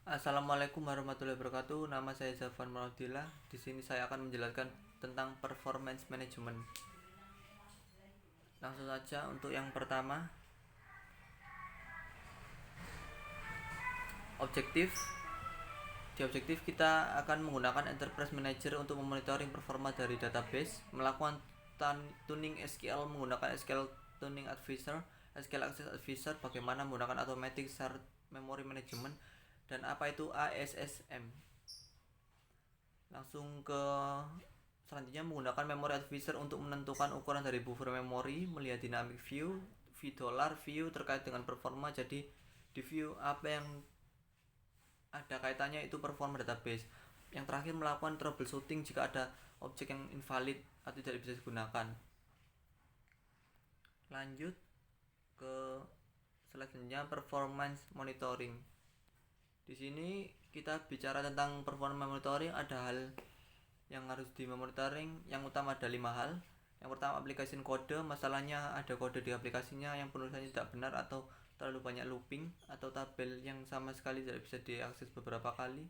Assalamualaikum warahmatullahi wabarakatuh. Nama saya Zafan Maudillah. Di sini saya akan menjelaskan tentang performance management. Langsung saja untuk yang pertama, objektif. Di objektif kita akan menggunakan Enterprise Manager untuk memonitoring performa dari database, melakukan tuning SQL menggunakan SQL Tuning Advisor, SQL Access Advisor, bagaimana menggunakan Automatic Shared Memory Management, dan apa itu ASSM. Langsung ke selanjutnya, menggunakan Memory Advisor untuk menentukan ukuran dari buffer memory, melihat dynamic view, view terkait dengan performa. Jadi di view apa yang ada kaitannya itu performa database. Yang terakhir, melakukan troubleshooting jika ada objek yang invalid atau tidak bisa digunakan. Lanjut ke selanjutnya, performance monitoring. Di sini kita bicara tentang performance monitoring. Ada hal yang harus dimonitoring. Yang utama ada 5 hal. Yang pertama, application kode. Masalahnya ada kode di aplikasinya yang penulisannya tidak benar, atau terlalu banyak looping, atau tabel yang sama sekali tidak bisa diakses beberapa kali,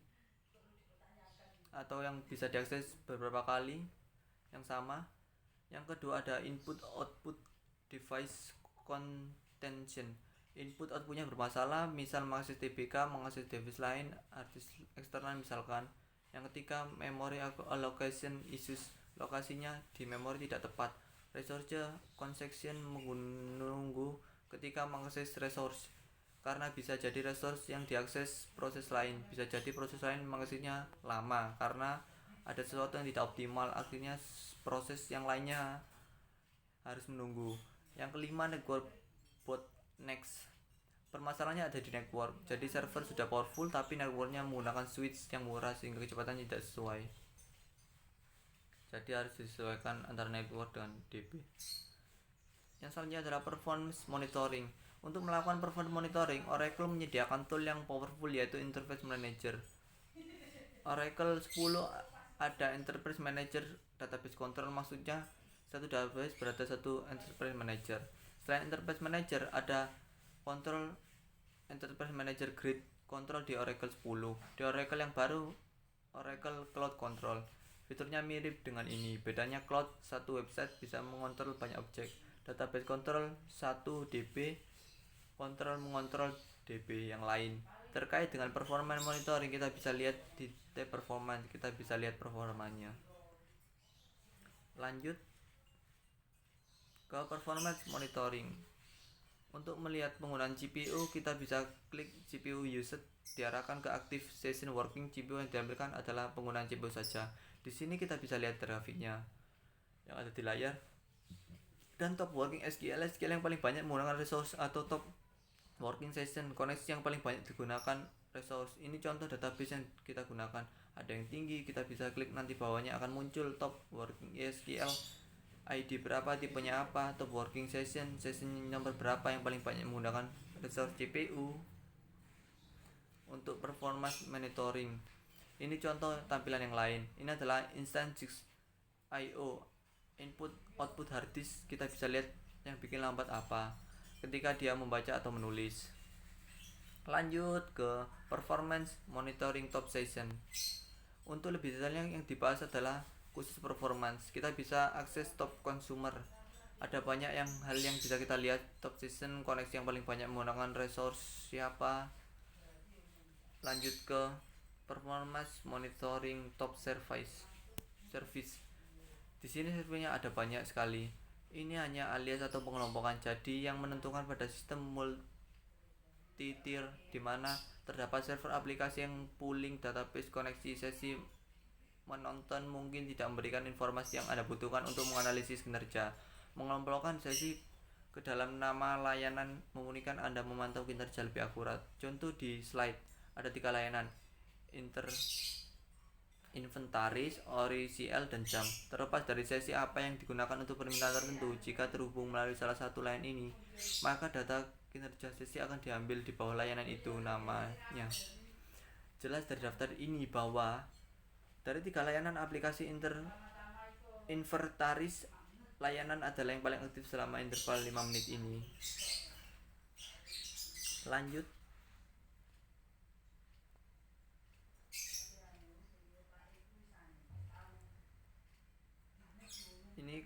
atau yang bisa diakses beberapa kali yang sama. Yang kedua, ada input output device contention. Input outputnya bermasalah, misal mengakses TBK, mengakses device lain, artis eksternal misalkan. Yang ketiga, memory allocation issues. Lokasinya di memori tidak tepat. Resource consumption, menunggu ketika mengakses resource, karena bisa jadi resource yang diakses proses lain, bisa jadi proses lain mengaksesnya lama karena ada sesuatu yang tidak optimal, akhirnya proses yang lainnya harus menunggu. Yang kelima, network bottlenecks. Permasalahannya ada di network. Jadi server sudah powerful tapi networknya menggunakan switch yang murah sehingga kecepatannya tidak sesuai. Jadi harus disesuaikan antara network dengan DB. Yang selanjutnya adalah performance monitoring. Untuk melakukan performance monitoring, Oracle menyediakan tool yang powerful, yaitu Enterprise Manager. Oracle 10 ada Enterprise Manager Database Control, maksudnya satu database berada satu Enterprise Manager. Selain Enterprise Manager, ada Control Enterprise Manager Grid Control di Oracle 10. Di Oracle yang baru, Oracle Cloud Control. Fiturnya mirip dengan ini. Bedanya Cloud, satu website bisa mengontrol banyak objek. Database Control 1 DB, Control mengontrol DB yang lain. Terkait dengan performance monitoring, kita bisa lihat di tab performance, kita bisa lihat performanya. Lanjut ke performance monitoring. Untuk melihat penggunaan GPU, kita bisa klik GPU usage, diarahkan ke active session working. GPU yang diambilkan adalah penggunaan GPU saja. Di sini kita bisa lihat grafiknya yang ada di layar. Dan top working SQL yang paling banyak menggunakan resource, atau top working session koneksi yang paling banyak digunakan resource. Ini contoh database yang kita gunakan. Ada yang tinggi, kita bisa klik, nanti bawahnya akan muncul top working SQL, ID berapa, tipenya apa, top working session nomor berapa yang paling banyak menggunakan resource CPU. Untuk performance monitoring, ini contoh tampilan yang lain. Ini adalah instance IO, input output hard disk. Kita bisa lihat yang bikin lambat apa ketika dia membaca atau menulis. Lanjut ke performance monitoring top session. Untuk lebih detailnya yang dibahas adalah khusus performance. Kita bisa akses top consumer. Ada banyak hal yang bisa kita lihat. Top session, koneksi yang paling banyak menggunakan resource siapa. Lanjut ke performance monitoring top service. Di sini servisnya ada banyak sekali. Ini hanya alias atau pengelompokan. Jadi yang menentukan pada sistem multi-tier, di mana terdapat server aplikasi yang pooling database koneksi. Sesi menonton mungkin tidak memberikan informasi yang Anda butuhkan untuk menganalisis kinerja. Mengelompokkan sesi ke dalam nama layanan memungkinkan Anda memantau kinerja lebih akurat. Contoh di slide, ada 3 layanan: inventaris, ORCL, dan jam. Terlepas dari sesi apa yang digunakan untuk permintaan tertentu, jika terhubung melalui salah satu layanan ini, maka data kinerja sesi akan diambil di bawah layanan itu namanya. Jelas dari daftar ini bahwa dari 3 layanan aplikasi inventaris, layanan adalah yang paling aktif selama interval 5 menit ini. Lanjut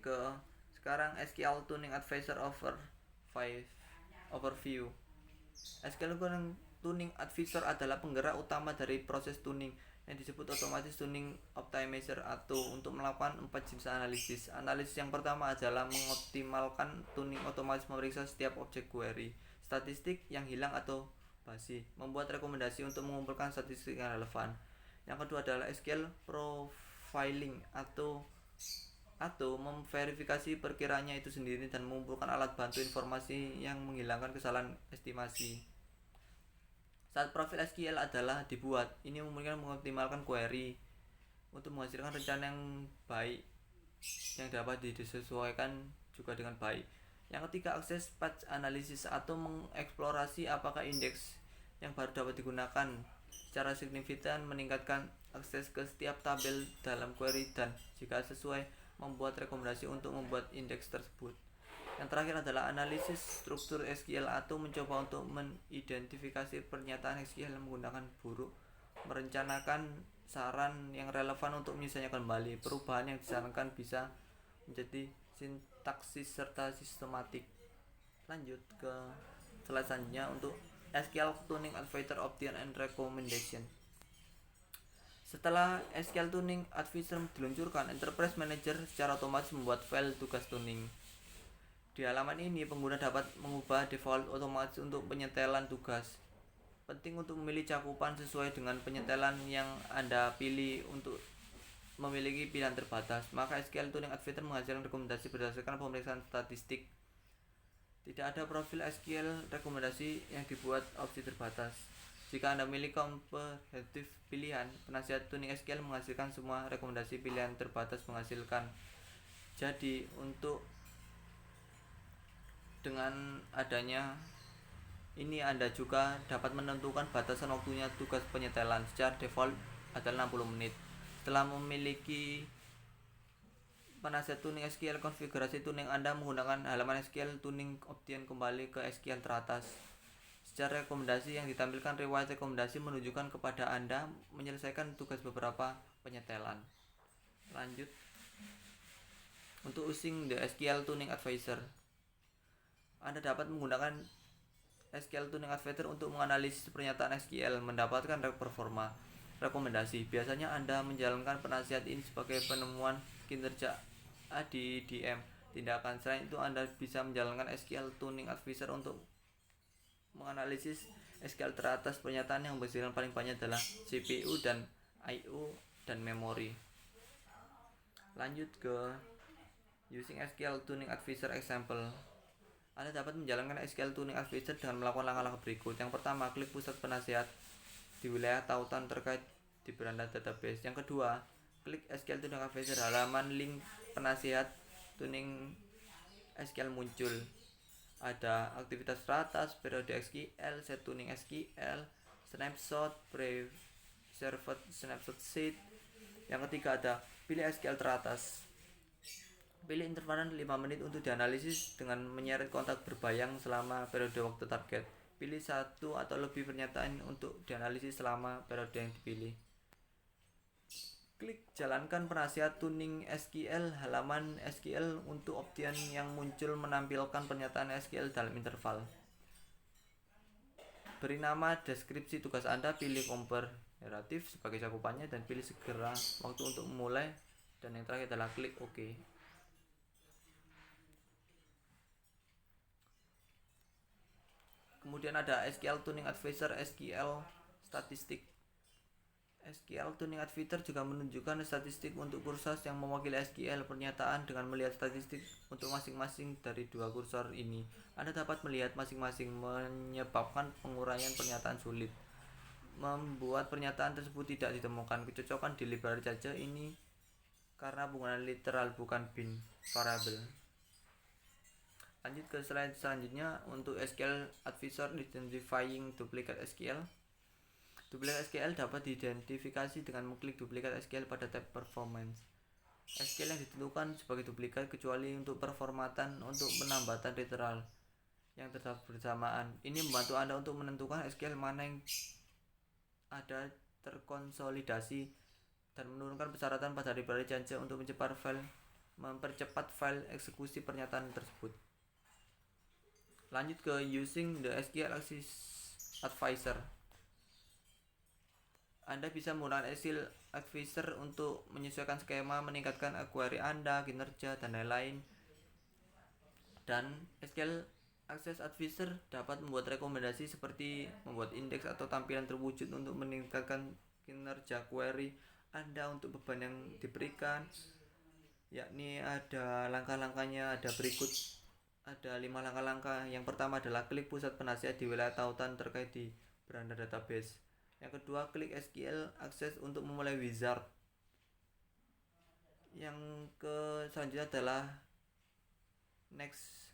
ke sekarang SQL Tuning Advisor Overview. SQL Tuning Advisor adalah penggerak utama dari proses tuning yang disebut Automatic Tuning Optimizer atau untuk melakukan 4 jenis analisis. Analisis yang pertama adalah mengoptimalkan tuning otomatis, memeriksa setiap objek query, statistik yang hilang atau basi, membuat rekomendasi untuk mengumpulkan statistik yang relevan. Yang kedua adalah SQL Profiling atau memverifikasi perkiraannya itu sendiri dan mengumpulkan alat bantu informasi yang menghilangkan kesalahan estimasi. Saat profil SQL adalah dibuat, ini memungkinkan mengoptimalkan query untuk menghasilkan rencana yang baik yang dapat disesuaikan juga dengan baik. Yang ketiga, akses patch analysis atau mengeksplorasi apakah indeks yang baru dapat digunakan secara signifikan, meningkatkan akses ke setiap tabel dalam query, dan jika sesuai membuat rekomendasi untuk membuat indeks tersebut. Yang terakhir adalah analisis struktur SQL atau mencoba untuk mengidentifikasi pernyataan SQL menggunakan buruk, merencanakan saran yang relevan untuk menyelesaikan kembali. Perubahan yang disarankan bisa menjadi sintaksis serta sistematik. Lanjut ke slide selanjutnya untuk SQL Tuning Advisor Option and Recommendation. Setelah SQL Tuning Advisor diluncurkan, Enterprise Manager secara otomatis membuat file tugas tuning. Di halaman ini, pengguna dapat mengubah default otomatis untuk penyetelan tugas. Penting untuk memilih cakupan sesuai dengan penyetelan yang Anda pilih. Untuk memiliki pilihan terbatas, maka SQL Tuning Advisor menghasilkan rekomendasi berdasarkan pemeriksaan statistik. Tidak ada profil SQL rekomendasi yang dibuat opsi terbatas. Jika Anda memilih komprehensif pilihan, penasihat tuning SQL menghasilkan semua rekomendasi pilihan terbatas menghasilkan. Jadi, dengan adanya ini Anda juga dapat menentukan batasan waktunya tugas penyetelan. Secara default adalah 60 menit. Setelah memiliki penasihat tuning SQL, konfigurasi tuning Anda menggunakan halaman SQL Tuning Option kembali ke SQL teratas. Secara rekomendasi yang ditampilkan riwayat rekomendasi menunjukkan kepada Anda menyelesaikan tugas beberapa penyetelan. Lanjut untuk using the SQL Tuning Advisor. Anda dapat menggunakan SQL Tuning Advisor untuk menganalisis pernyataan SQL, mendapatkan performa rekomendasi. Biasanya Anda menjalankan penasihat ini sebagai penemuan kinerja ADDM tindakan. Selain itu, Anda bisa menjalankan SQL Tuning Advisor untuk menganalisis SQL teratas. Pernyataan yang menghasilkan paling banyak adalah CPU dan I/O dan memori. Lanjut ke using SQL Tuning Advisor example. Anda dapat menjalankan SQL Tuning Advisor dengan melakukan langkah-langkah berikut. Yang pertama, klik pusat penasihat di wilayah tautan terkait di beranda database. Yang kedua, klik SQL Tuning Advisor, halaman link penasihat tuning SQL muncul. Ada aktivitas teratas, periode SQL, set tuning SQL, snapshot, preserved snapshot sheet. Yang ketiga ada pilih SQL teratas. Pilih interval 5 menit untuk dianalisis dengan menyeret kontak berbayang selama periode waktu target. Pilih satu atau lebih pernyataan untuk dianalisis selama periode yang dipilih. Klik jalankan penasihat tuning SQL, halaman SQL untuk option yang muncul menampilkan pernyataan SQL dalam interval. Beri nama deskripsi tugas Anda, pilih komparatif sebagai cakupannya, dan pilih segera waktu untuk memulai. Dan yang terakhir adalah klik OK. Kemudian ada SQL Tuning Advisor SQL Statistik. SQL Tuning Advisor juga menunjukkan statistik untuk kursor yang mewakili SQL pernyataan. Dengan melihat statistik untuk masing-masing dari dua kursor ini, Anda dapat melihat masing-masing menyebabkan penguraian pernyataan sulit. Membuat pernyataan tersebut tidak ditemukan kecocokan di library saja ini karena penggunaan literal bukan bin variable. Lanjut ke slide selanjutnya untuk SQL Advisor Identifying Duplicate SQL. Duplikat SQL dapat diidentifikasi dengan mengklik duplikat SQL pada tab Performance. SQL yang ditentukan sebagai duplikat kecuali untuk performatan untuk penambatan literal yang terdapat bersamaan. Ini membantu Anda untuk menentukan SQL mana yang ada terkonsolidasi dan menurunkan persyaratan pada library saja untuk mencebar file mempercepat file eksekusi pernyataan tersebut. Lanjut ke using the SQL Access Advisor. Anda bisa menggunakan SQL Advisor untuk menyesuaikan skema, meningkatkan query Anda, kinerja, dan lain-lain. Dan SQL Access Advisor dapat membuat rekomendasi seperti membuat indeks atau tampilan terwujud untuk meningkatkan kinerja query Anda untuk beban yang diberikan, yakni ada langkah-langkahnya, ada berikut. Ada 5 langkah-langkah. Yang pertama adalah klik pusat penasihat di wilayah tautan terkait di beranda database. Yang kedua, klik SQL Access untuk memulai wizard. Yang selanjutnya adalah next,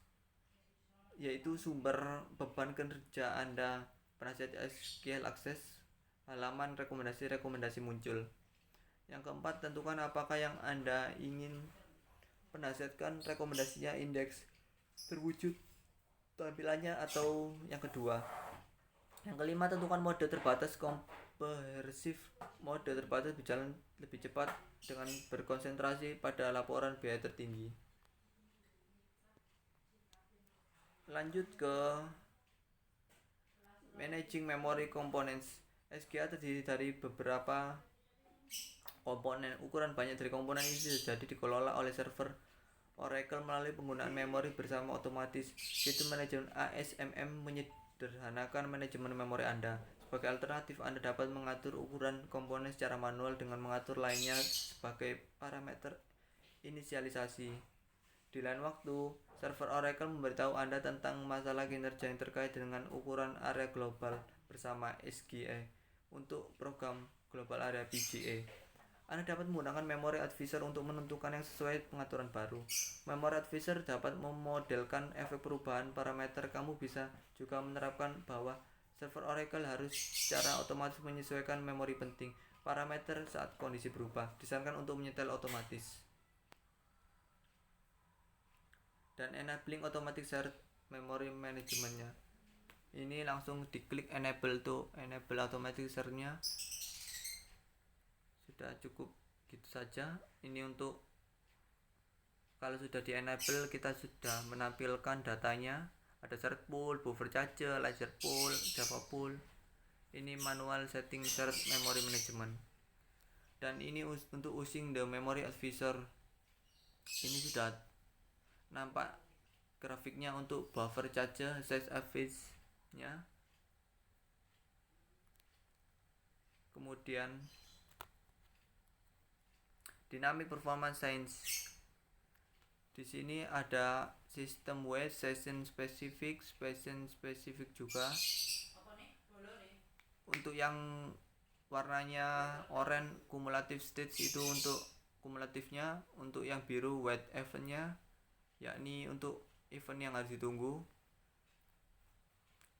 yaitu sumber beban kerja Anda. Penasihat SQL Access, halaman rekomendasi muncul. Yang keempat, tentukan apakah yang Anda ingin penasihatkan rekomendasinya indeks terwujud tampilannya atau yang kedua. Yang kelima, tentukan mode terbatas komprehensif. Mode terbatas berjalan lebih cepat dengan berkonsentrasi pada laporan biaya tertinggi. Lanjut ke managing memory components. SQL terdiri dari beberapa komponen. Ukuran banyak dari komponen ini bisa jadi dikelola oleh server Oracle melalui penggunaan memori bersama otomatis. Sistem manajemen ASMM menyederhanakan manajemen memori Anda. Sebagai alternatif, Anda dapat mengatur ukuran komponen secara manual dengan mengatur lainnya sebagai parameter inisialisasi. Di lain waktu, server Oracle memberitahu Anda tentang masalah kinerja yang terkait dengan ukuran area global bersama SGA untuk program Global Area PGA. Anda dapat menggunakan Memory Advisor untuk menentukan yang sesuai pengaturan baru. Memory Advisor dapat memodelkan efek perubahan parameter. Kamu bisa juga menerapkan bahwa server Oracle harus secara otomatis menyesuaikan memori penting parameter saat kondisi berubah. Disarankan untuk menyetel otomatis. Dan enabling automatic shared memory managementnya. Ini langsung diklik enable automatic share-nya. Sudah cukup gitu saja. Ini untuk kalau sudah di enable, kita sudah menampilkan datanya. Ada shared pool, buffer charger, ledger pool, java pool. Ini manual setting shared memory management. Dan ini untuk using the memory advisor. Ini sudah nampak grafiknya untuk buffer charger, size average nya. Kemudian dynamic performance science. Di sini ada system wide, session specific juga. Untuk yang warnanya orange cumulative stage itu untuk kumulatifnya. Untuk yang biru wait eventnya, yakni untuk event yang harus ditunggu.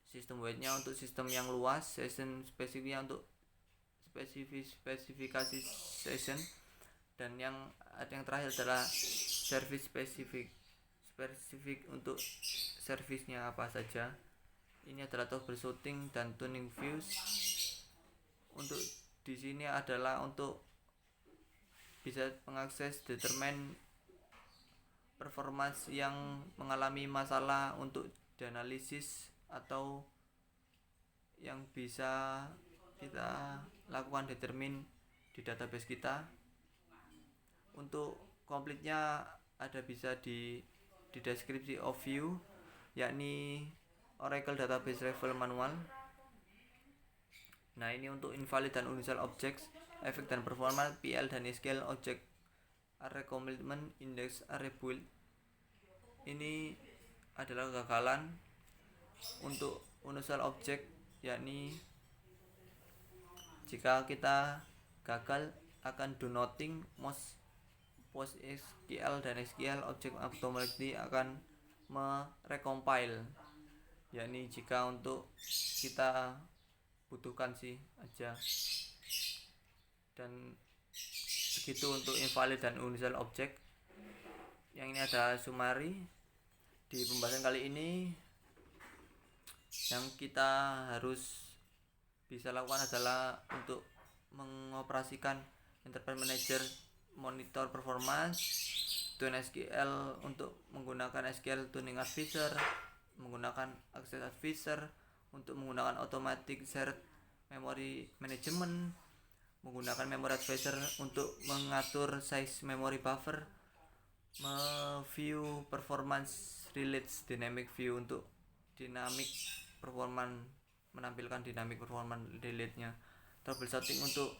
Sistem wait-nya untuk sistem yang luas, session spesifiknya untuk spesifikasi session, dan yang terakhir adalah service spesifik untuk servisnya apa saja. Ini adalah toggle shooting dan tuning views. Untuk di sini adalah untuk bisa mengakses determine performance yang mengalami masalah untuk dianalisis atau yang bisa kita lakukan determine di database kita. Untuk komplitnya ada bisa di deskripsi of view, yakni Oracle Database Level Manual. Nah, ini untuk invalid dan unusual objects, efek dan performa, PL dan SQL object array commitment, index array build. Ini adalah kegagalan untuk unusual object, yakni jika kita gagal akan do nothing. Post SQL dan SQL object automatically akan merecompile, yakni jika untuk kita butuhkan sih aja. Dan begitu untuk invalid dan unusual object. Yang ini ada summary. Di pembahasan kali ini yang kita harus bisa lakukan adalah untuk mengoperasikan Enterprise Manager, monitor performance, Tune SQL untuk menggunakan SQL Tuning Advisor, menggunakan Access Advisor untuk menggunakan Automatic Shared Memory Management, menggunakan Memory Advisor untuk mengatur size memory buffer, view performance relates dynamic view untuk dynamic performance, menampilkan dynamic performance relate-nya, troubleshooting untuk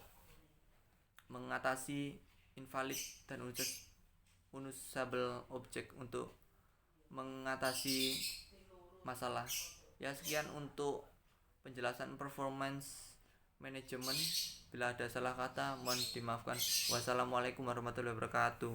mengatasi invalid dan unusable object untuk mengatasi masalah. Ya, sekian untuk penjelasan performance management. Bila ada salah kata mohon dimaafkan. Wassalamualaikum warahmatullahi wabarakatuh.